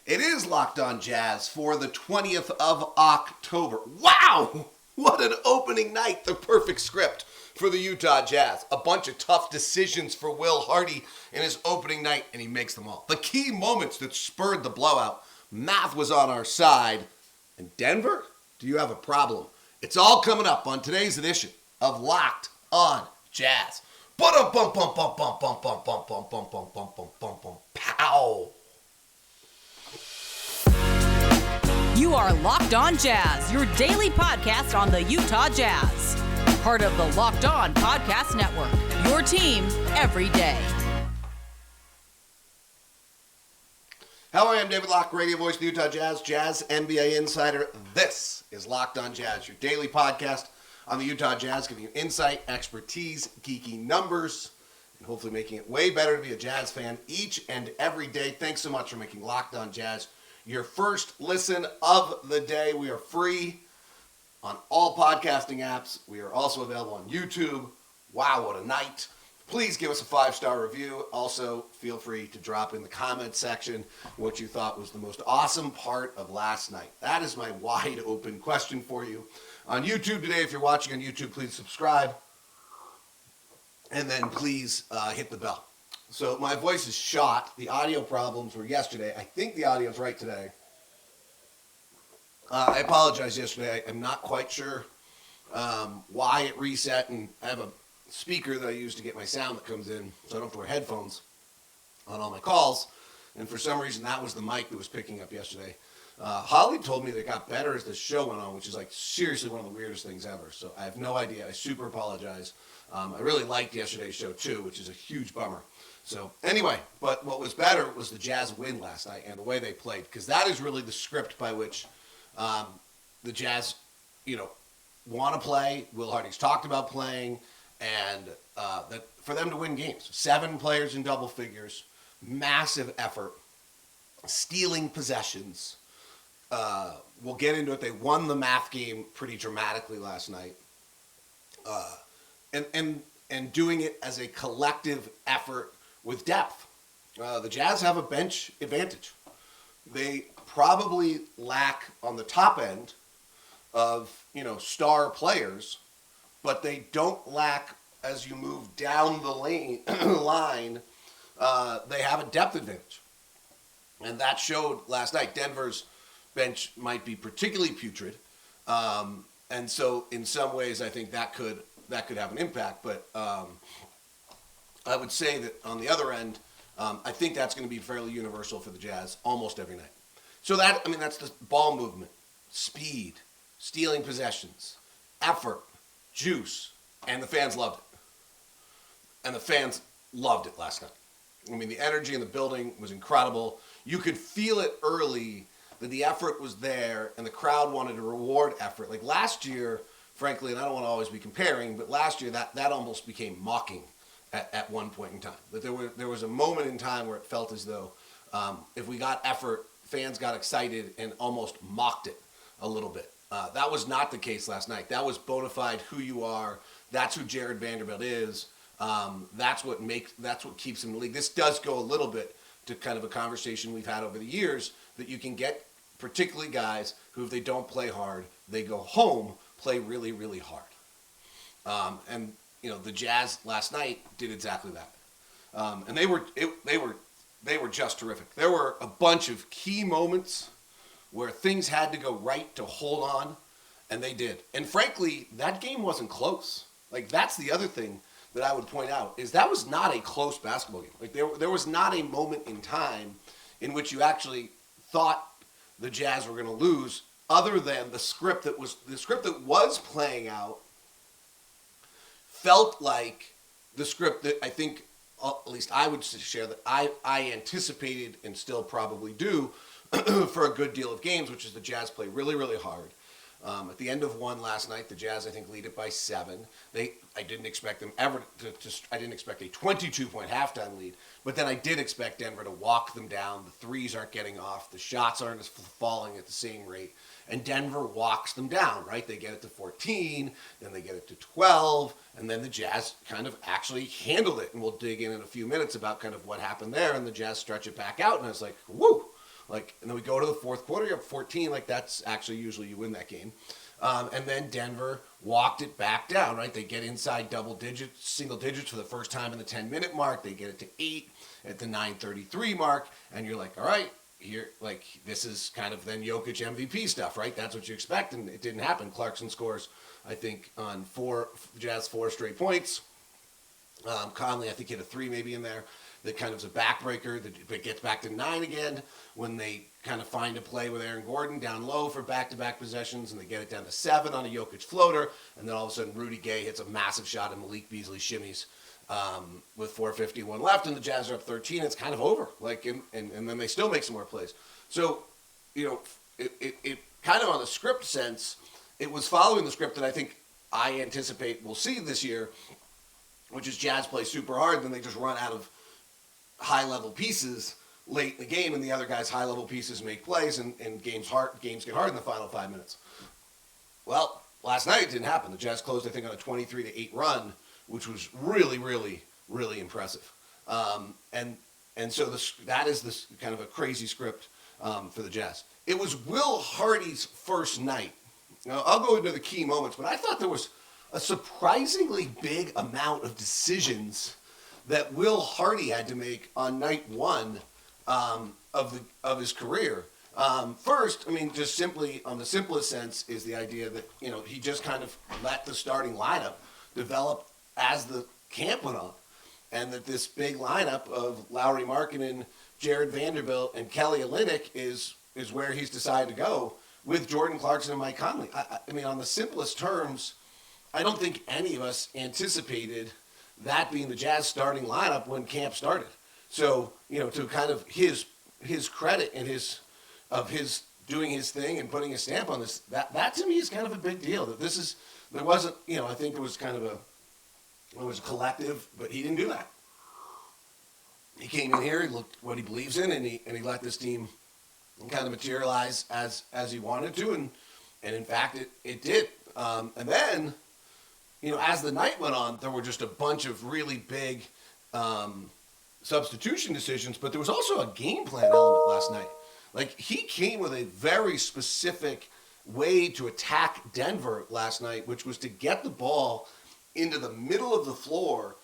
It is Locked On Jazz for the 20th of October. Wow! What an opening night. The perfect script for the Utah Jazz. A bunch of tough decisions for Will Hardy in his opening night, and he makes them all. The key moments that spurred the blowout. Math was on our side. And Denver? Do you have a problem? It's all coming up on today's edition of Locked On Jazz. Pow! You are Locked On Jazz, your daily podcast on the Utah Jazz. Part of the Locked On Podcast Network, your team every day. Hello, I am David Locke, radio voice of the Utah Jazz, Jazz NBA insider. This is Locked On Jazz, your daily podcast on the Utah Jazz, giving you insight, expertise, geeky numbers, and hopefully making it way better to be a Jazz fan each and every day. Thanks so much for making Locked On Jazz your first listen of the day. We are free on all podcasting apps. We are also available on YouTube. Wow, what a night. Please give us a 5-star review. Also, feel free to drop in the comment section what you thought was the most awesome part of last night. That is my wide open question for you. On YouTube today, if you're watching on YouTube, please subscribe. And then please hit the bell. So my voice is shot. The audio problems were yesterday. I think the audio's right today. I apologize yesterday. I'm not quite sure why it reset. And I have a speaker that I use to get my sound that comes in, so I don't have to wear headphones on all my calls. And for some reason, that was the mic that was picking up yesterday. Holly told me that it got better as the show went on, which is like seriously one of the weirdest things ever. So I have no idea. I super apologize. I really liked yesterday's show too, which is a huge bummer. So anyway, but what was better was the Jazz win last night and the way they played, because that is really the script by which the Jazz, want to play. Will Hardy's talked about playing, and that for them to win games. 7 players in double figures, massive effort, stealing possessions. We'll get into it. They won the math game pretty dramatically last night, and doing it as a collective effort with depth. The Jazz have a bench advantage. They probably lack on the top end of, star players, but they don't lack as you move down the line. They have a depth advantage. And that showed last night. Denver's bench might be particularly putrid. And so in some ways, I think that could have an impact. But I would say that on the other end, I think that's going to be fairly universal for the Jazz almost every night. So that's the ball movement, speed, stealing possessions, effort, juice, and the fans loved it. And the fans loved it last night. The energy in the building was incredible. You could feel it early that the effort was there and the crowd wanted to reward effort. Like last year, frankly, and I don't want to always be comparing, but last year that almost became mocking at one point in time. That there was a moment in time where it felt as though if we got effort, fans got excited and almost mocked it a little bit. That was not the case last night. That was bona fide who you are. That's who Jared Vanderbilt is. That's what keeps him in the league. This does go a little bit to kind of a conversation we've had over the years that you can get particularly guys who, if they don't play hard, they go home, play really, really hard. And the Jazz last night did exactly that. And they were just terrific. There were a bunch of key moments where things had to go right to hold on, and they did. And frankly, that game wasn't close. Like, that's the other thing that I would point out, is that was not a close basketball game. Like, there was not a moment in time in which you actually thought the Jazz were going to lose, other than the script that was playing out felt like the script that I think, at least I would share, that I anticipated and still probably do for a good deal of games, which is the Jazz play really, really hard. At the end of one last night, the Jazz, I think, lead it by 7. I didn't expect them ever I didn't expect a 22-point halftime lead, but then I did expect Denver to walk them down. The threes aren't getting off. The shots aren't falling at the same rate. And Denver walks them down, right? They get it to 14, then they get it to 12, and then the Jazz kind of actually handled it. And we'll dig in a few minutes about kind of what happened there, and the Jazz stretch it back out, and I was like, woo! Like, and then we go to the fourth quarter, you're up 14. Like, that's actually usually you win that game. And then Denver walked it back down, right? They get inside single digits for the first time in the 10-minute mark. They get it to 8 at the 9:33 mark. And you're like, all right, here, like, this is kind of then Jokic MVP stuff, right? That's what you expect, and it didn't happen. Clarkson scores, I think, on Jazz 4 straight points. Conley, I think, hit a 3 maybe in there. That kind of is a backbreaker that gets back to 9 again when they kind of find a play with Aaron Gordon down low for back-to-back possessions, and they get it down to 7 on a Jokic floater, and then all of a sudden Rudy Gay hits a massive shot and Malik Beasley shimmies with 4:51 left, and the Jazz are up 13. It's kind of over, like, and then they still make some more plays. So, you know, it kind of on the script sense, it was following the script that I think I anticipate we'll see this year, which is Jazz play super hard, then they just run out of high-level pieces late in the game, and the other guys' high-level pieces make plays, and games get hard in the final 5 minutes. Well, last night it didn't happen. The Jazz closed, I think, on a 23-8 run, which was really, really, really impressive. And so that is this kind of a crazy script for the Jazz. It was Will Hardy's first night. Now, I'll go into the key moments, but I thought there was a surprisingly big amount of decisions that Will Hardy had to make on night 1 of his career. First, I mean, just simply on the simplest sense is the idea that, you know, he just kind of let the starting lineup develop as the camp went on, and that this big lineup of Lauri Markkanen, Jared Vanderbilt, and Kelly Olynyk is where he's decided to go with Jordan Clarkson and Mike Conley. I mean, on the simplest terms, I don't think any of us anticipated that being the Jazz starting lineup when camp started. So, you know, to kind of his credit and his doing his thing and putting a stamp on this, that to me is kind of a big deal. That there wasn't, you know, I think it was kind of it was collective, but he didn't do that. He came in here, he looked what he believes in, and he let this team kind of materialize as he wanted to, and in fact it did. And then, you know, as the night went on, there were just a bunch of really big substitution decisions, but there was also a game plan element last night. Like, he came with a very specific way to attack Denver last night, which was to get the ball into the middle of the floor,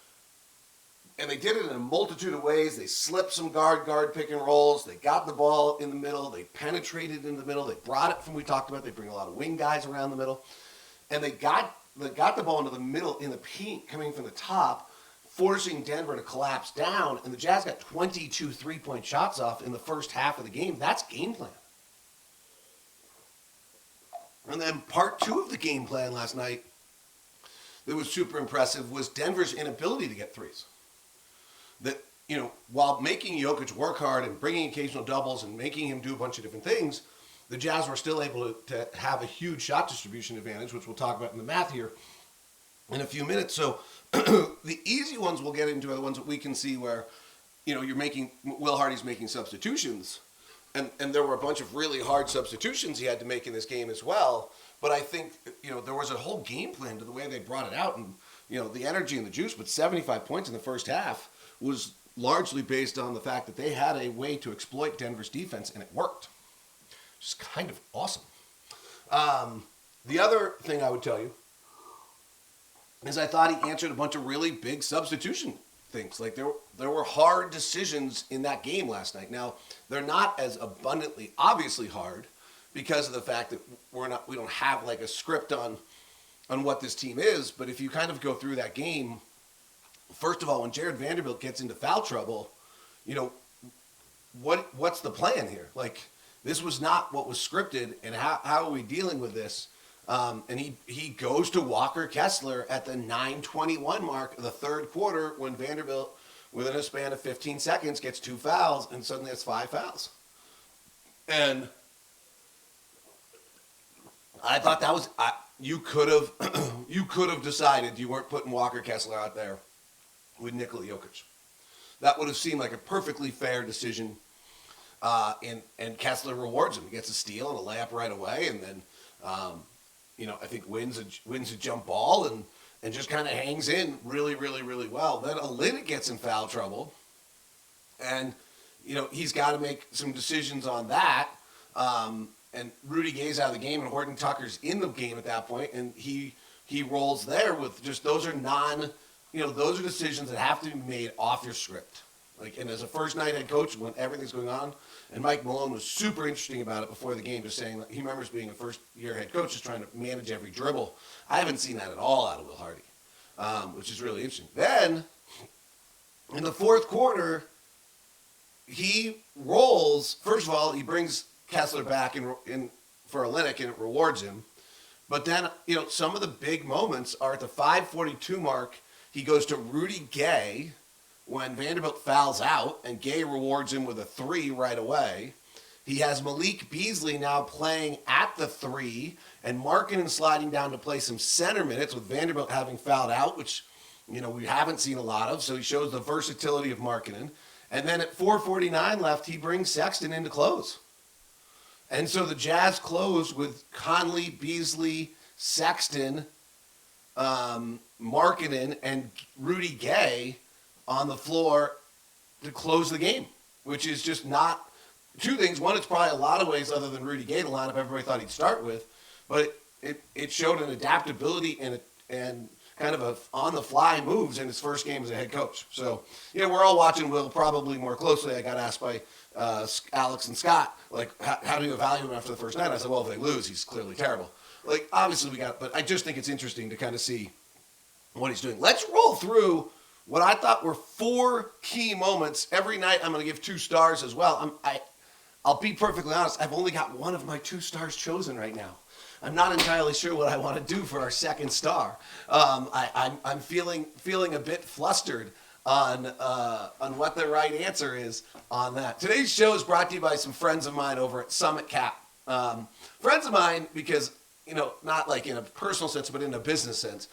and they did it in a multitude of ways. They slipped some guard pick and rolls. They got the ball in the middle. They penetrated in the middle. They brought it from, we talked about, they bring a lot of wing guys around the middle, and they got the ball into the middle in the paint coming from the top, forcing Denver to collapse down, and the Jazz got 22 three-point shots off in the first half of the game. That's game plan. And then part 2 of the game plan last night that was super impressive was Denver's inability to get threes. That, you know, while making Jokic work hard and bringing occasional doubles and making him do a bunch of different things, the Jazz were still able to have a huge shot distribution advantage, which we'll talk about in the math here in a few minutes. So the easy ones we'll get into are the ones that we can see where, you know, Will Hardy's making substitutions. And there were a bunch of really hard substitutions he had to make in this game as well. But I think, you know, there was a whole game plan to the way they brought it out. And, you know, the energy and the juice, but 75 points in the first half was largely based on the fact that they had a way to exploit Denver's defense, and it worked. Just kind of awesome. The other thing I would tell you is I thought he answered a bunch of really big substitution things. Like, there were hard decisions in that game last night. Now, they're not as abundantly, obviously hard because of the fact that we don't have like a script on what this team is. But if you kind of go through that game, first of all, when Jared Vanderbilt gets into foul trouble, you know, what's the plan here? Like, this was not what was scripted, and how are we dealing with this? And he goes to Walker Kessler at the 9:21 mark of the third quarter when Vanderbilt, within a span of 15 seconds, gets 2 fouls, and suddenly it's 5 fouls. And I thought that was you could have decided you weren't putting Walker Kessler out there with Nikola Jokic. That would have seemed like a perfectly fair decision. And Kessler rewards him. He gets a steal and a layup right away, and then you know, I think wins a jump ball and just kind of hangs in really, really, really well. Then Olynyk gets in foul trouble, and he's got to make some decisions on that. And Rudy Gay's out of the game, and Horton Tucker's in the game at that point, and he rolls there with just those are those are decisions that have to be made off your script. And as a first night head coach, when everything's going on, and Mike Malone was super interesting about it before the game, just saying he remembers being a first year head coach, just trying to manage every dribble. I haven't seen that at all out of Will Hardy, which is really interesting. Then in the fourth quarter, he rolls. First of all, he brings Kessler back in for Olynyk, and it rewards him. But then, some of the big moments are at the 5:42 mark. He goes to Rudy Gay when Vanderbilt fouls out, and Gay rewards him with a 3 right away. He has Malik Beasley now playing at the 3, and Markkanen sliding down to play some center minutes with Vanderbilt having fouled out, which we haven't seen a lot of. So he shows the versatility of Markkanen. And then at 4:49 left, he brings Sexton in to close. And so the Jazz close with Conley, Beasley, Sexton, Markkanen, and Rudy Gay on the floor to close the game, which is just not two things. One, it's probably a lot of ways other than Rudy Gay, the lineup everybody thought he'd start with, but it showed an adaptability and kind of a on-the-fly moves in his first game as a head coach. So, we're all watching Will probably more closely. I got asked by Alex and Scott, how do you evaluate him after the first night? I said, well, if they lose, he's clearly terrible. Obviously but I just think it's interesting to kind of see what he's doing. Let's roll through what I thought were 4 key moments. Every night I'm going to give 2 stars as well. I'll be perfectly honest, I've only got one of my 2 stars chosen right now. I'm not entirely sure what I want to do for our second star. I'm feeling a bit flustered on what the right answer is on that. Today's show is brought to you by some friends of mine over at Summit Cap. Friends of mine because, not like in a personal sense, but in a business sense.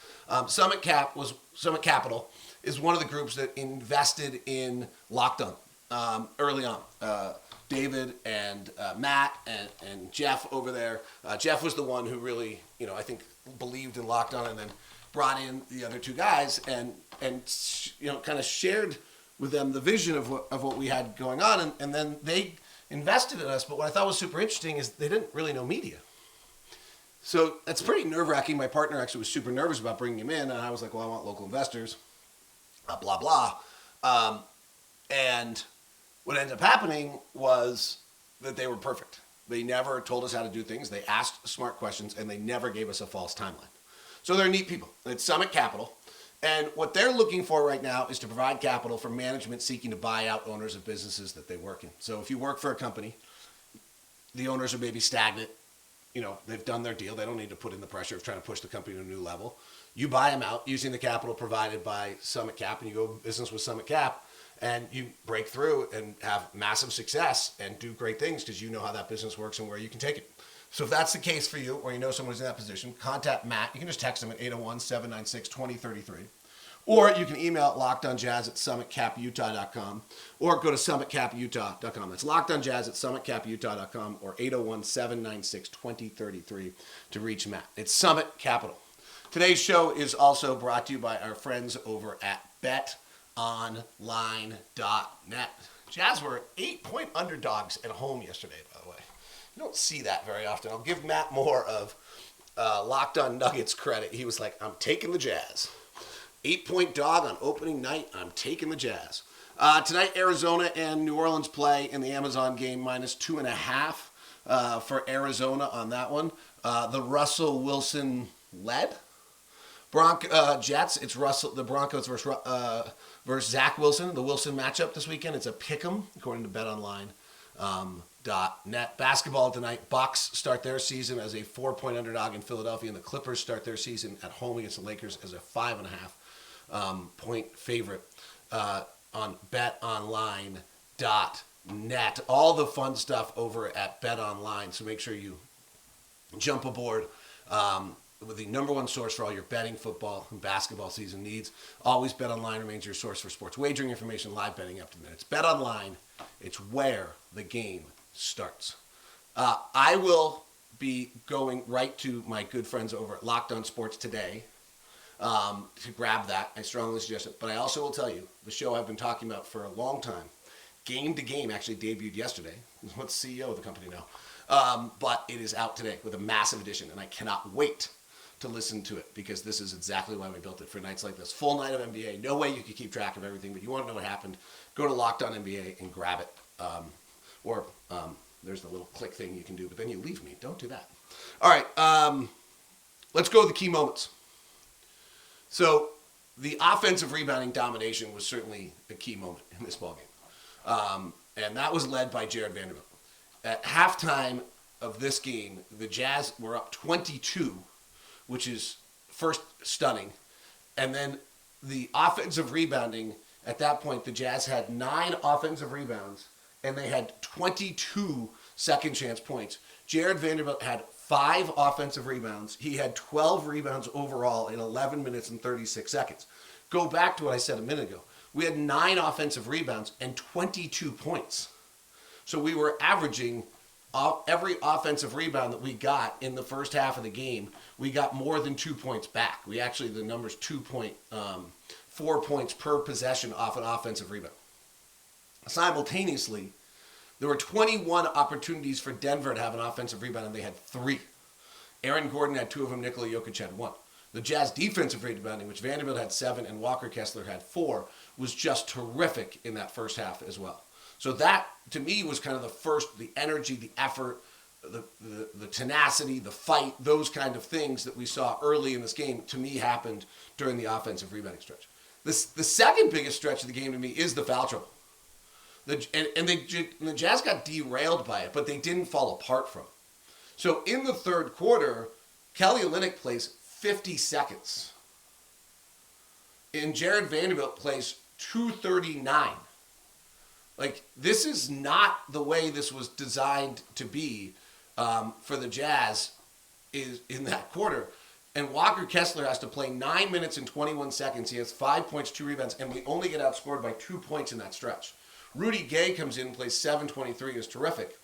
Summit Capital is one of the groups that invested in Locked On early on. David and Matt and Jeff over there. Jeff was the one who really, I think believed in Locked On and then brought in the other 2 guys and kind of shared with them the vision of what we had going on. And then they invested in us. But what I thought was super interesting is they didn't really know media. So that's pretty nerve-wracking. My partner actually was super nervous about bringing him in. And I was like, well, I want local investors, blah, blah. And what ended up happening was that they were perfect. They never told us how to do things. They asked smart questions, and they never gave us a false timeline. So they're neat people. It's Summit Capital. And what they're looking for right now is to provide capital for management seeking to buy out owners of businesses that they work in. So if you work for a company, the owners are maybe stagnant. They've done their deal. They don't need to put in the pressure of trying to push the company to a new level. You buy them out using the capital provided by Summit Cap, and you go business with Summit Cap, and you break through and have massive success and do great things because you know how that business works and where you can take it. So if that's the case for you, or someone who's in that position, contact Matt. You can just text him at 801-796-2033. Or you can email lockedonjazz@summitcaputah.com or go to summitcaputah.com. That's lockedonjazz@summitcaputah.com or 801-796-2033 to reach Matt. It's Summit Capital. Today's show is also brought to you by our friends over at betonline.net. Jazz were 8-point underdogs at home yesterday, by the way. You don't see that very often. I'll give Matt more of Locked On Nuggets credit. He was like, I'm taking the Jazz. 8-point dog on opening night. I'm taking the Jazz. Tonight, Arizona and New Orleans play in the Amazon game, -2.5 for Arizona on that one. The Russell Wilson led Jets. It's the Broncos versus Zach Wilson. The Wilson matchup this weekend. It's a pick'em according to BetOnline.net. Basketball tonight. Bucks start their season as a 4-point underdog in Philadelphia, and the Clippers start their season at home against the Lakers as a 5.5 point favorite on BetOnline.net. All the fun stuff over at BetOnline. So make sure you jump aboard. With the number one source for all your betting, football, and basketball season needs. Always BetOnline remains your source for sports wagering information, live betting up to the minute. It's BetOnline. It's where the game starts. I will be going right to my good friends over at Locked On Sports today to grab that. I strongly suggest it. But I also will tell you, the show I've been talking about for a long time Game to Game actually debuted yesterday. What's the CEO of the company now? But it is out today with a massive edition, and I cannot wait to listen to it because this is exactly why we built it for nights like this. Full night of NBA. No way you could keep track of everything, but you want to know what happened, go to Locked On NBA and grab it. There's the little click thing you can do, but then you leave me. Don't do that. All right, let's go to the key moments. So the offensive rebounding domination was certainly a key moment in this ballgame. And that was led by Jared Vanderbilt. At halftime of this game, the Jazz were up 22, which is first stunning. And then the offensive rebounding, at that point, the Jazz had 9 offensive rebounds, and they had 22 second chance points. Jared Vanderbilt had 5 offensive rebounds. He had 12 rebounds overall in 11 minutes and 36 seconds. Go back to what I said a minute ago. We had 9 offensive rebounds and 22 points. So we were averaging every offensive rebound that we got in the first half of the game, we got more than 2 points back. We actually, the number's 4 points per possession off an offensive rebound. Simultaneously, there were 21 opportunities for Denver to have an offensive rebound, and they had 3. Aaron Gordon had 2 of them, Nikola Jokic had 1. The Jazz defensive rebounding, which Vanderbilt had 7 and Walker Kessler had 4, was just terrific in that first half as well. So that, to me, was kind of the energy, the effort, the tenacity, the fight, those kind of things that we saw early in this game, to me, happened during the offensive rebounding stretch. The second biggest stretch of the game to me is the foul trouble. The Jazz got derailed by it, but they didn't fall apart from it. So in the third quarter, Kelly Olynyk plays 50 seconds. And Jared Vanderbilt plays 2:39. Like, this is not the way this was designed to be for the Jazz is in that quarter. And Walker Kessler has to play 9 minutes and 21 seconds. He has 5 points, 2 rebounds, and we only get outscored by 2 points in that stretch. Rudy Gay comes in and plays 7:23, is terrific.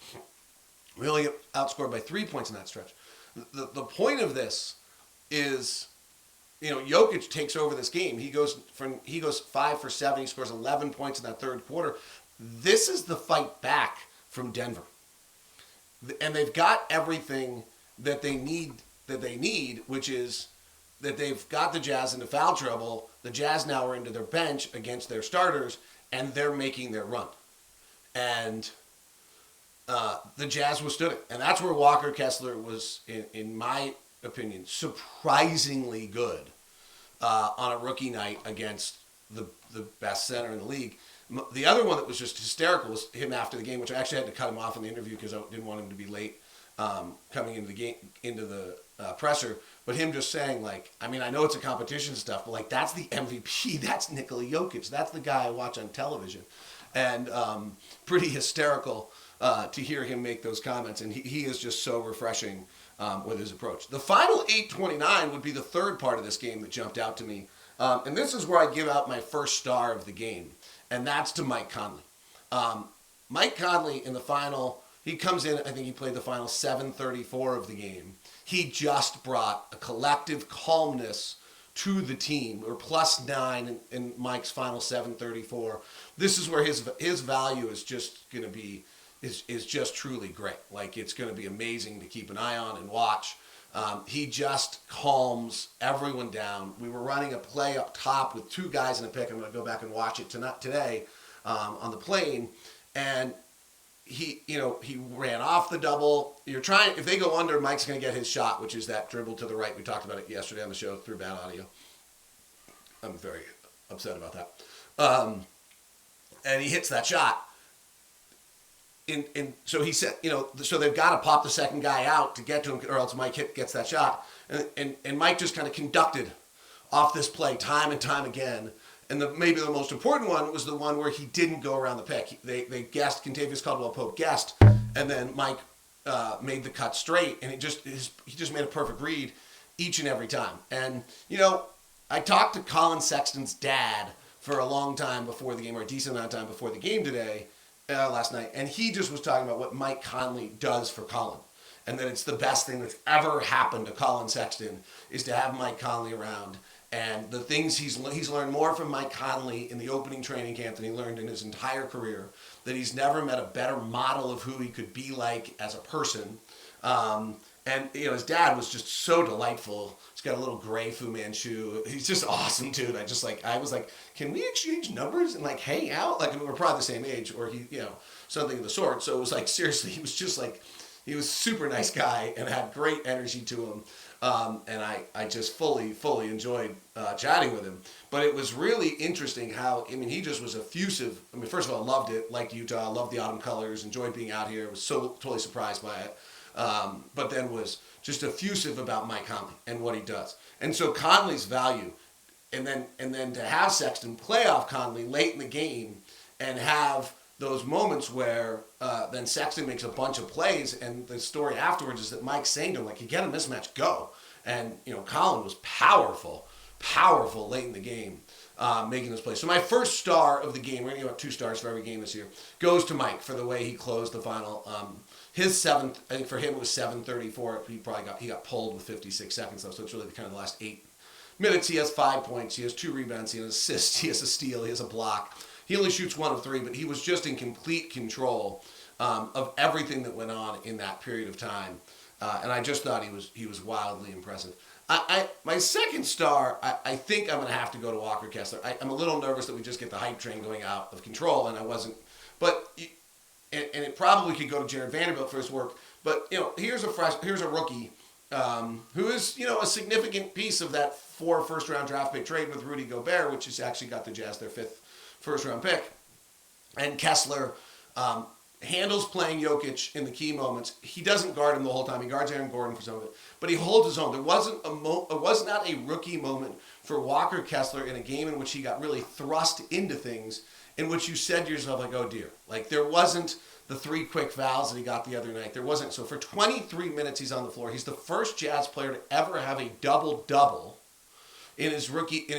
We only get outscored by 3 points in that stretch. The point of this is, Jokic takes over this game. He goes 5 for 7. He scores 11 points in that third quarter. This is the fight back from Denver. And they've got everything that they need, which is that they've got the Jazz into foul trouble. The Jazz now are into their bench against their starters, and they're making their run. And the Jazz withstood it. And that's where Walker Kessler was, in my opinion, surprisingly good on a rookie night against the best center in the league. The other one that was just hysterical was him after the game, which I actually had to cut him off in the interview because I didn't want him to be late coming into the game, into the presser. But him just saying, I know it's a competition stuff, but that's the MVP. That's Nikola Jokic. That's the guy I watch on television. And pretty hysterical to hear him make those comments. And he is just so refreshing with his approach. The final 8:29 would be the third part of this game that jumped out to me. And this is where I give out my first star of the game. And that's to Mike Conley. Mike Conley in the final, he comes in, I think he played the final 7:34 of the game. He just brought a collective calmness to the team. We're +9 in Mike's final 7:34. This is where his value is just going to be, is just truly great. It's going to be amazing to keep an eye on and watch. He just calms everyone down. We were running a play up top with 2 guys in a pick. I'm going to go back and watch it today on the plane. And he ran off the double. If they go under, Mike's going to get his shot, which is that dribble to the right. We talked about it yesterday on the show through bad audio. I'm very upset about that. And he hits that shot. So he said, so they've got to pop the second guy out to get to him, or else Mike gets that shot. And Mike just kind of conducted off this play time and time again. And maybe the most important one was the one where he didn't go around the pick. They guessed, Kentavious Caldwell-Pope guessed, and then Mike made the cut straight, and he just made a perfect read each and every time. And, I talked to Colin Sexton's dad for a long time before the game, or a decent amount of time before the game today, last night, and he just was talking about what Mike Conley does for Colin, and that it's the best thing that's ever happened to Colin Sexton is to have Mike Conley around, And the things he's learned more from Mike Conley in the opening training camp than he learned in his entire career. That he's never met a better model of who he could be like as a person. And his dad was just so delightful. He's got a little gray Fu Manchu. He's just awesome too. And I was like, can we exchange numbers and like hang out? Like we're probably the same age, or something of the sort. So it was like seriously, he was just like, he was a super nice guy and had great energy to him. And I just fully enjoyed chatting with him. But it was really interesting how, he just was effusive. First of all, I loved it, liked Utah, loved the autumn colors, enjoyed being out here, was so totally surprised by it. But then was just effusive about Mike Conley and what he does. And so Conley's value, and then to have Sexton play off Conley late in the game and have those moments where then Sexton makes a bunch of plays, and the story afterwards is that Mike's saying to him, like, you get a mismatch, go. And, Colin was powerful late in the game, making this play. So my first star of the game, we're going to give out 2 stars for every game this year, goes to Mike for the way he closed the final. His seventh, I think for him it was 7:34. He got pulled with 56 seconds left, so it's really kind of the last 8 minutes. He has 5 points, he has 2 rebounds, he has an assist, he has a steal, he has a block. He only shoots 1 of 3, but he was just in complete control of everything that went on in that period of time. And I just thought he was wildly impressive. My second star, I think I'm going to have to go to Walker Kessler. I'm a little nervous that we just get the hype train going out of control, and I wasn't. But and it probably could go to Jared Vanderbilt for his work. But here's a rookie who is a significant piece of that 4 first-round draft pick trade with Rudy Gobert, which has actually got the Jazz their 5th first-round pick. And Kessler handles playing Jokic in the key moments. He doesn't guard him the whole time. He guards Aaron Gordon for some of it, but he holds his own. It was not a rookie moment for Walker Kessler in a game in which he got really thrust into things in which you said to yourself, like, oh dear. Like, there wasn't the 3 quick fouls that he got the other night. There wasn't. So for 23 minutes he's on the floor. He's the first Jazz player to ever have a double-double in his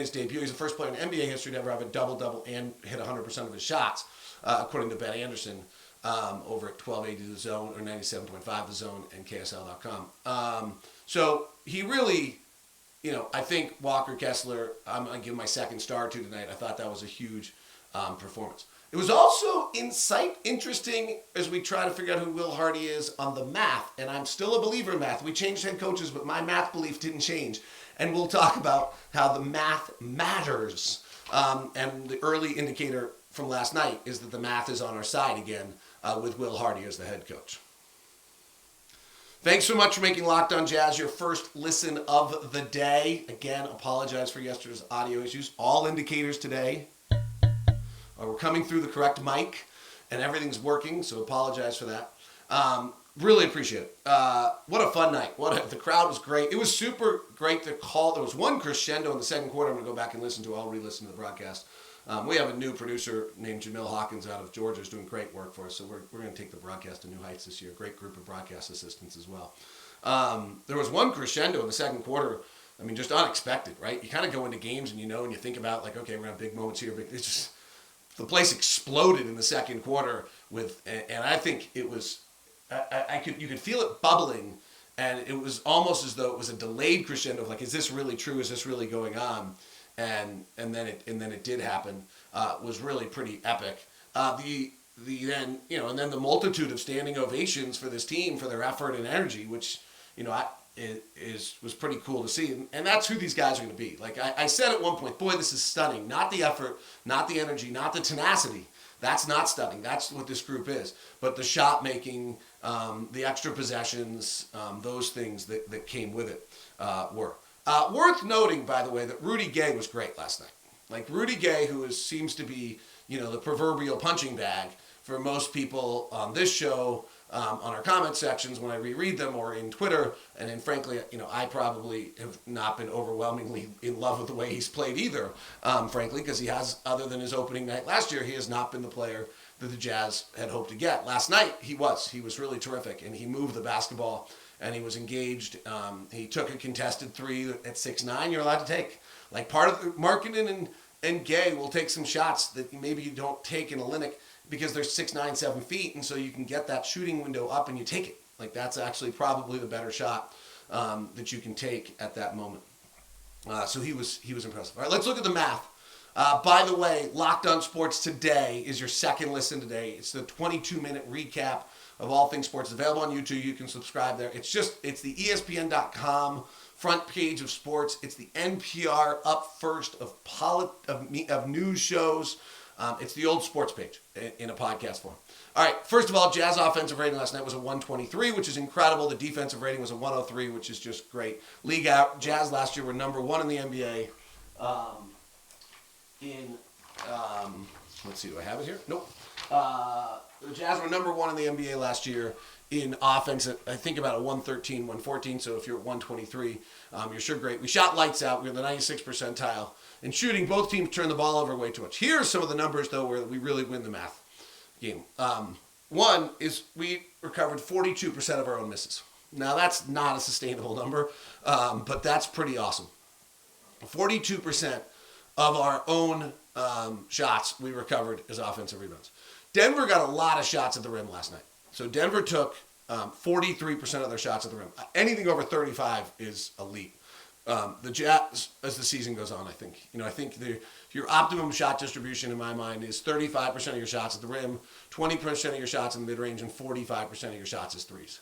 debut. He's the first player in NBA history to ever have a double-double and hit 100% of his shots, according to Ben Anderson, over at 1280 The Zone or 97.5 The Zone and KSL.com. So he really, I think Walker Kessler, I'm going to give my second star to tonight. I thought that was a huge performance. It was also interesting as we try to figure out who Will Hardy is on the math, and I'm still a believer in math. We changed head coaches, but my math belief didn't change. And we'll talk about how the math matters. And the early indicator from last night is that the math is on our side again with Will Hardy as the head coach. Thanks so much for making Locked On Jazz your first listen of the day. Again, apologize for yesterday's audio issues. All indicators today we're coming through the correct mic, and everything's working, so apologize for that. Really appreciate it. What a fun night. The crowd was great. It was super great to call. There was one crescendo in the second quarter I'm going to go back and listen to. I'll re-listen to the broadcast. We have a new producer named Jamil Hawkins out of Georgia who's doing great work for us, so we're going to take the broadcast to new heights this year. Great group of broadcast assistants as well. There was one crescendo in the second quarter. Just unexpected, right? You kind of go into games and and you think about, like, okay, we're going to have big moments here, but it's just, the place exploded in the second quarter and I think it was, you could feel it bubbling, and it was almost as though it was a delayed crescendo of, like, is this really true? Is this really going on? And then it did happen. Was really pretty epic. And then the multitude of standing ovations for this team for their effort and energy, which was pretty cool to see. And that's who these guys are going to be. Like I said at one point, boy, this is stunning. Not the effort, not the energy, not the tenacity. That's not stunning. That's what this group is. But the shot making, the extra possessions, those things that came with it were. Worth noting, by the way, that Rudy Gay was great last night. Like Rudy Gay, who seems to be, the proverbial punching bag for most people on this show, on our comment sections when I reread them, or in Twitter. And then, frankly, I probably have not been overwhelmingly in love with the way he's played either, frankly, because he has, other than his opening night last year, he has not been the player that the Jazz had hoped to get. Last night, he was really terrific, and he moved the basketball, and he was engaged. He took a contested 3 at 6'9", you're allowed to take. Like, part of the Markkanen and Gay will take some shots that maybe you don't take in Olynyk, because they're 6'9", 7 feet, and so you can get that shooting window up and you take it. Like, that's actually probably the better shot that you can take at that moment. So he was impressive. All right, let's look at the math. By the way, Locked On Sports Today is your second listen today. It's the 22-minute recap of all things sports. It's available on YouTube. You can subscribe there. It's the ESPN.com front page of sports. It's the NPR up first of news shows. It's the old sports page in a podcast form. All right, first of all, Jazz offensive rating last night was a 123, which is incredible. The defensive rating was a 103, which is just great. League out, Jazz last year were number one in the NBA. Let's see, do I have it here? Nope. The Jazz were number one in the NBA last year in offense at, I think, about a 113, 114. So if you're at 123, you're sure great. We shot lights out. We were the 96th percentile. In shooting, both teams turned the ball over way too much. Here are some of the numbers, though, where we really win the math game. One is we recovered 42% of our own misses. Now, that's not a sustainable number, but that's pretty awesome. 42% of our own shots we recovered as offensive rebounds. Denver got a lot of shots at the rim last night. So Denver took 43% of their shots at the rim. Anything over 35 is elite. The Jazz, as the season goes on, I think your optimum shot distribution in my mind is 35% of your shots at the rim, 20% of your shots in the mid-range, and 45% of your shots as threes.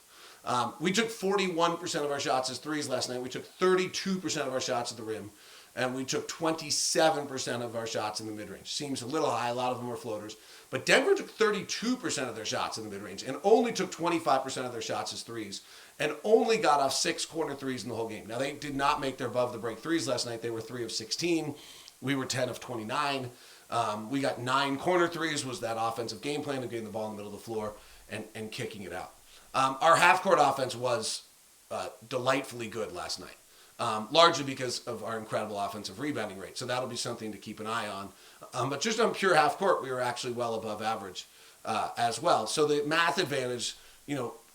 We took 41% of our shots as threes last night. We took 32% of our shots at the rim, and we took 27% of our shots in the mid-range. Seems a little high. A lot of them were floaters. But Denver took 32% of their shots in the mid-range and only took 25% of their shots as threes and only got off 6 corner threes in the whole game. Now, they did not make their above-the-break threes last night. They were 3 of 16. We were 10 of 29. We got 9 corner threes, was that offensive game plan of getting the ball in the middle of the floor and kicking it out. Our half-court offense was delightfully good last night, largely because of our incredible offensive rebounding rate. So that'll be something to keep an eye on. But just on pure half-court, we were actually well above average as well. So the math advantage,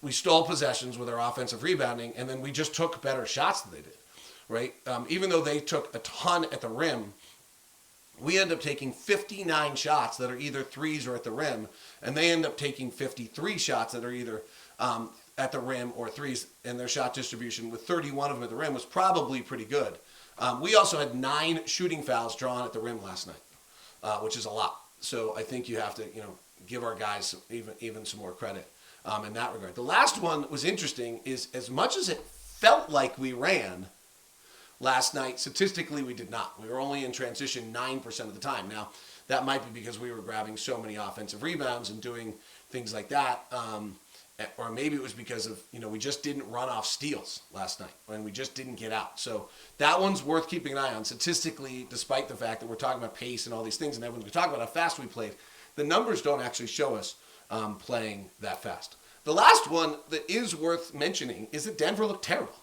we stole possessions with our offensive rebounding, and then we just took better shots than they did, right? Even though they took a ton at the rim, we end up taking 59 shots that are either threes or at the rim, and they end up taking 53 shots that are either at the rim or threes, and their shot distribution with 31 of them at the rim was probably pretty good. We also had 9 shooting fouls drawn at the rim last night, which is a lot. So I think you have to, give our guys even some more credit in that regard. The last one was interesting is as much as it felt like we ran last night, statistically we did not. We were only in transition 9% of the time. Now, that might be because we were grabbing so many offensive rebounds and doing things like that. Or maybe it was because of, we just didn't run off steals last night and we just didn't get out. So that one's worth keeping an eye on. Statistically, despite the fact that we're talking about pace and all these things, and everyone's talking about how fast we played, the numbers don't actually show us playing that fast. The last one that is worth mentioning is that Denver looked terrible.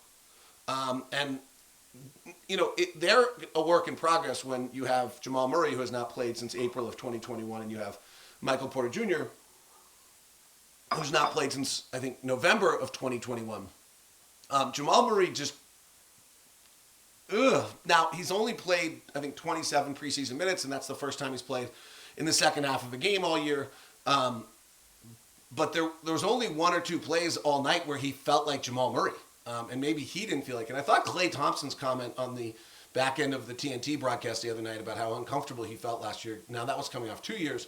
They're a work in progress when you have Jamal Murray, who has not played since April of 2021, and you have Michael Porter Jr., who's not played since, I think, November of 2021. Jamal Murray just, Now, he's only played, I think, 27 preseason minutes, and that's the first time he's played in the second half of a game all year. But there was only 1 or 2 plays all night where he felt like Jamal Murray. And maybe he didn't feel like it. And I thought Klay Thompson's comment on the back end of the TNT broadcast the other night about how uncomfortable he felt last year, now that was coming off 2 years,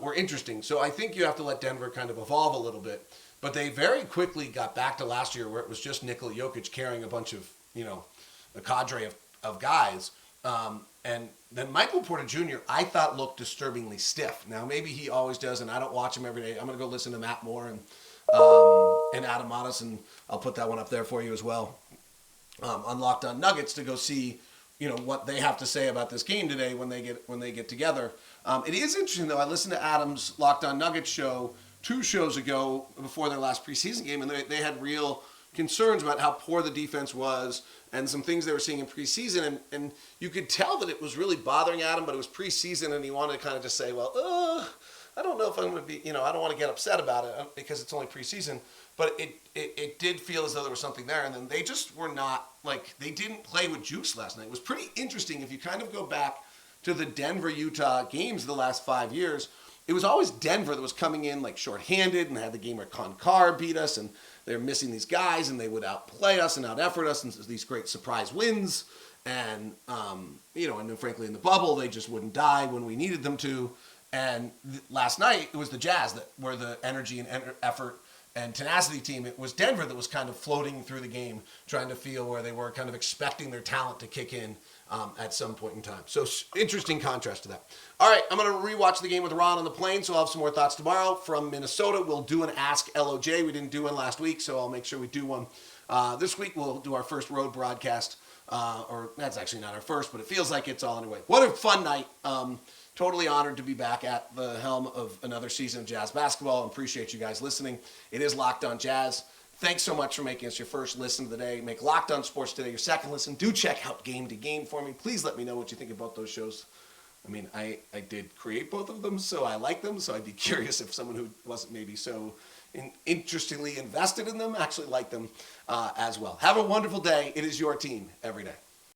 were interesting. So I think you have to let Denver kind of evolve a little bit. But they very quickly got back to last year where it was just Nikola Jokic carrying a bunch of, a cadre of guys. And then Michael Porter Jr., I thought looked disturbingly stiff. Now, maybe he always does, and I don't watch him every day. I'm going to go listen to Matt Moore and Adam Modis, and I'll put that one up there for you as well on Locked On Nuggets to go see, what they have to say about this game today when they get together. It is interesting, though. I listened to Adam's Locked On Nuggets show 2 shows ago before their last preseason game, and they had real concerns about how poor the defense was and some things they were seeing in preseason. And you could tell that it was really bothering Adam, but it was preseason, and he wanted to kind of just say, well, I don't know if I'm going to be, I don't want to get upset about it because it's only preseason. But it did feel as though there was something there. And then they just were not, they didn't play with juice last night. It was pretty interesting. If you kind of go back to the Denver-Utah games the last 5 years, it was always Denver that was coming in shorthanded and had the game where Concar beat us. And they're missing these guys, and they would outplay us and out-effort us, and these great surprise wins. And, and then frankly in the bubble, they just wouldn't die when we needed them to. And last night, it was the Jazz that were the energy and effort and tenacity team. It was Denver that was kind of floating through the game, trying to feel where they were, kind of expecting their talent to kick in at some point in time. So interesting contrast to that. All right, I'm going to rewatch the game with Ron on the plane, so I'll have some more thoughts tomorrow. From Minnesota, we'll do an Ask LOJ. We didn't do one last week, so I'll make sure we do one. This week, we'll do our first road broadcast. Or that's actually not our first, but it feels like it's all underway. What a fun night. Totally honored to be back at the helm of another season of Jazz basketball. Appreciate you guys listening. It is Locked On Jazz. Thanks so much for making us your first listen of the day. Make Locked On Sports Today your second listen. Do check out Game to Game for me. Please let me know what you think about those shows. I mean, I did create both of them, so I like them. So I'd be curious if someone who wasn't maybe so interestingly invested in them actually liked them as well. Have a wonderful day. It is your team every day.